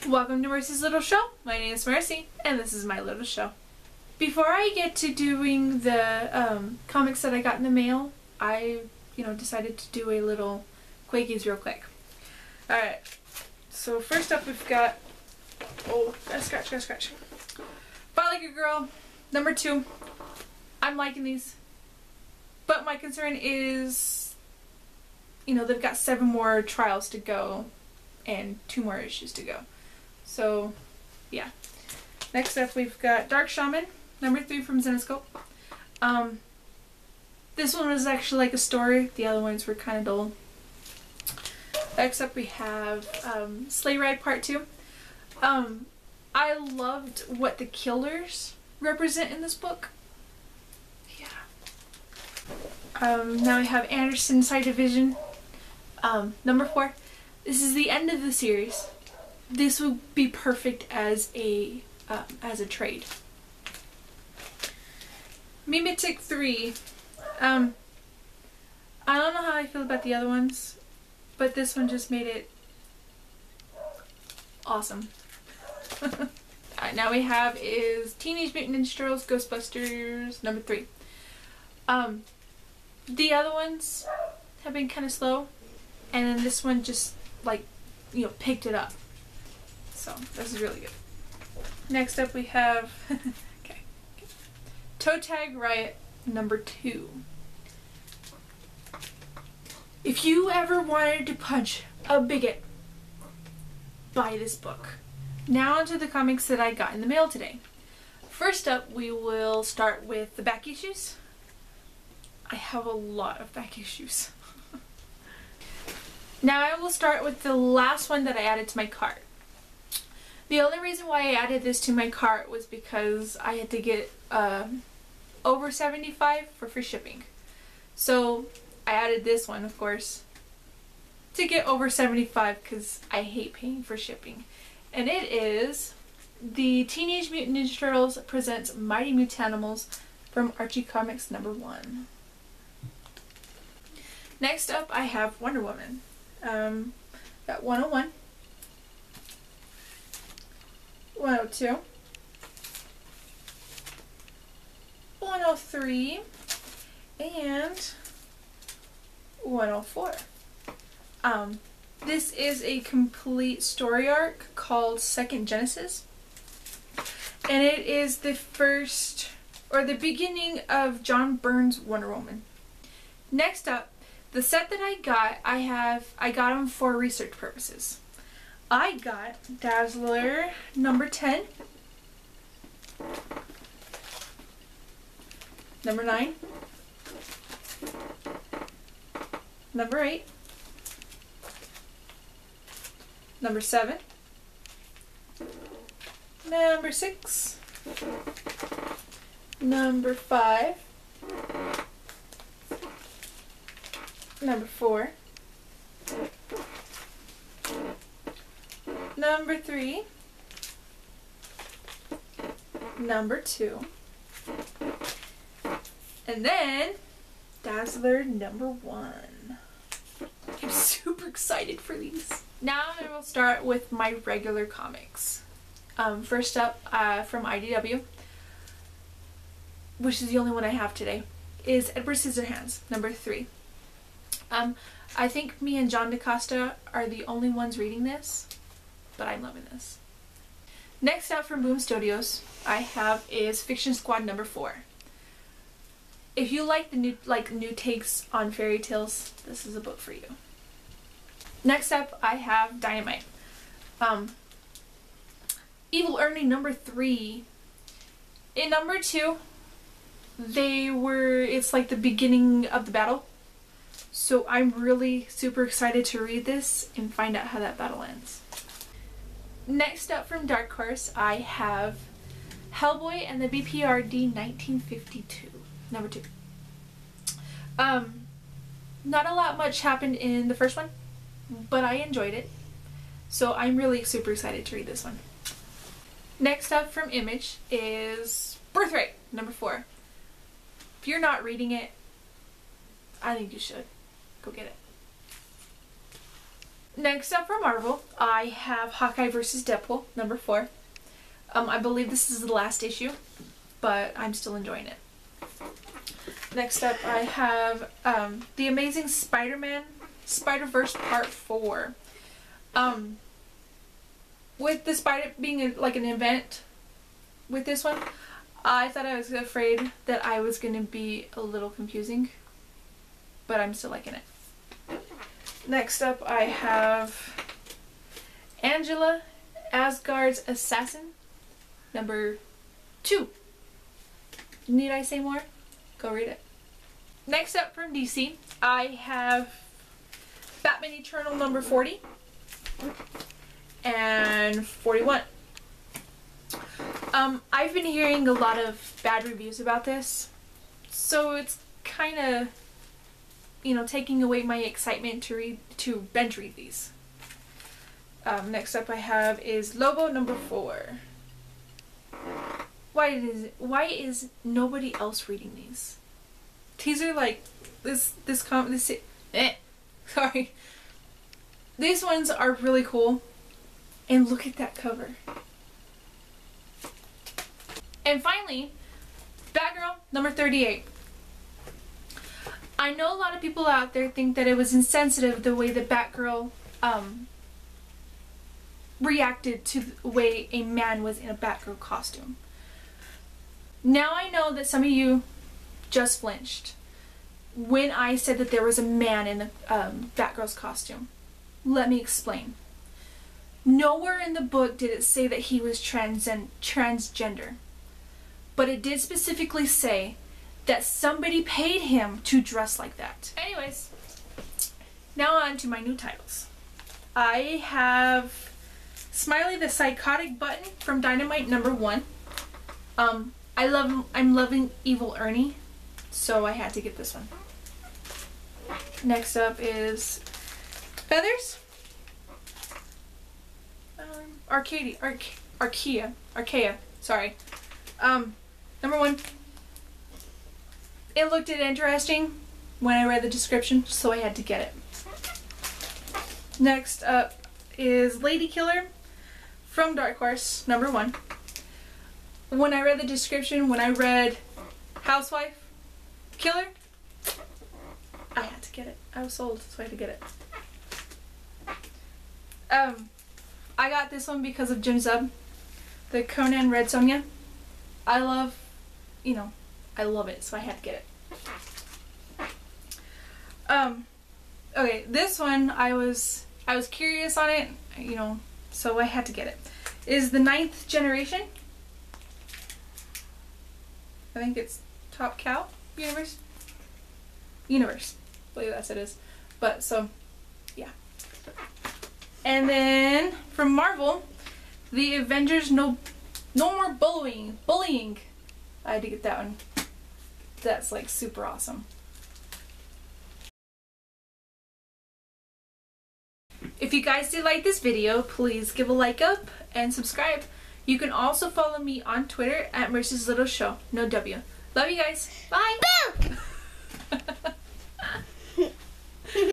Welcome to Mercy's Little Show. My name is Mercy, and this is my little show. Before I get to doing the comics that I got in the mail, I, decided to do a little Quickies real quick. Alright, so first up we've got, gotta scratch. Fight Like a Girl, number 2. I'm liking these, but my concern is, they've got 7 more trials to go and 2 more issues to go. So, yeah. Next up, we've got Dark Shaman, number 3 from Zenescope. This one was actually like a story. The other ones were kind of dull. Next up, we have Sleigh Ride Part 2. I loved what the killers represent in this book. Yeah. Now we have Anderson Side Division, number 4. This is the end of the series. This would be perfect as a trade. Mimetic 3. I don't know how I feel about the other ones, but this one just made it awesome. Alright, now we have is Teenage Mutant Ninja Turtles Ghostbusters number 3. The other ones have been kind of slow, and then this one just picked it up. So this is really good. Next up we have Toe Tag Riot number 2. If you ever wanted to punch a bigot, buy this book. Now onto the comics that I got in the mail today. First up, we will start with the back issues. I have a lot of back issues. Now I will start with the last one that I added to my cart. The only reason why I added this to my cart was because I had to get over 75 for free shipping. So I added this one, of course, to get over 75 because I hate paying for shipping. And it is the Teenage Mutant Ninja Turtles presents Mighty Mutanimals from Archie Comics number 1. Next up I have Wonder Woman. Got 101, 102, 103, and 104. This is a complete story arc called Second Genesis, and it is the first, or the beginning of John Byrne's Wonder Woman. Next up, the set that I got them for research purposes. I got Dazzler number 10, number 9, number 8, number 7, number 6, number 5, number 4, number 3, number 2, and then Dazzler number 1. I'm super excited for these. Now I will start with my regular comics. First up, from IDW, which is the only one I have today, is Edward Scissorhands number 3. I think me and John DaCosta are the only ones reading this, but I'm loving this. Next up from Boom Studios, I have is Fiction Squad number 4. If you like the new takes on fairy tales, this is a book for you. Next up, I have Dynamite. Evil Ernie number 3. In number 2, it's like the beginning of the battle. So I'm really super excited to read this and find out how that battle ends. Next up from Dark Horse, I have Hellboy and the BPRD 1952, number 2. Not a lot much happened in the first one, but I enjoyed it. So I'm really super excited to read this one. Next up from Image is Birthright, number 4. If you're not reading it, I think you should. Go get it. Next up from Marvel, I have Hawkeye vs. Deadpool, number 4. I believe this is the last issue, but I'm still enjoying it. Next up, I have The Amazing Spider-Man Spider-Verse Part 4. With the spider being like an event with this one, I thought I was afraid that I was going to be a little confusing, but I'm still liking it. Next up, I have Angela, Asgard's Assassin, number 2. Need I say more? Go read it. Next up from DC, I have Batman Eternal number 40 and 41. I've been hearing a lot of bad reviews about this, so it's kind of, you know, taking away my excitement to bench read these. Next up I have is Lobo number 4. Why is nobody else reading these? These are like sorry. These ones are really cool, and look at that cover. And finally, Batgirl number 38. I know a lot of people out there think that it was insensitive the way that Batgirl reacted to the way a man was in a Batgirl costume. Now I know that some of you just flinched when I said that there was a man in the Batgirl's costume. Let me explain. Nowhere in the book did it say that he was transgender, but it did specifically say that somebody paid him to dress like that. Anyways, now on to my new titles. I have Smiley the Psychotic Button from Dynamite number 1. I'm loving Evil Ernie, so I had to get this one. Next up is Feathers. Archaea, sorry. Number 1. It looked interesting when I read the description, so I had to get it. Next up is Lady Killer from Dark Horse, number 1. When I read the description, when I read Housewife Killer, I had to get it. I was sold, so I had to get it. I got this one because of Jim Zub, the Conan Red Sonja. I love it, so I had to get it. Okay, this one I was curious on it, so I had to get it. Is the 9th Generation. I think it's Top Cow Universe. I believe that's what it is. But so, yeah. And then from Marvel, the Avengers No More Bullying. I had to get that one. That's like super awesome. If you guys did like this video, please give a like up and subscribe. You can also follow me on Twitter at Mercy's Little Show. No W. Love you guys. Bye. Boo!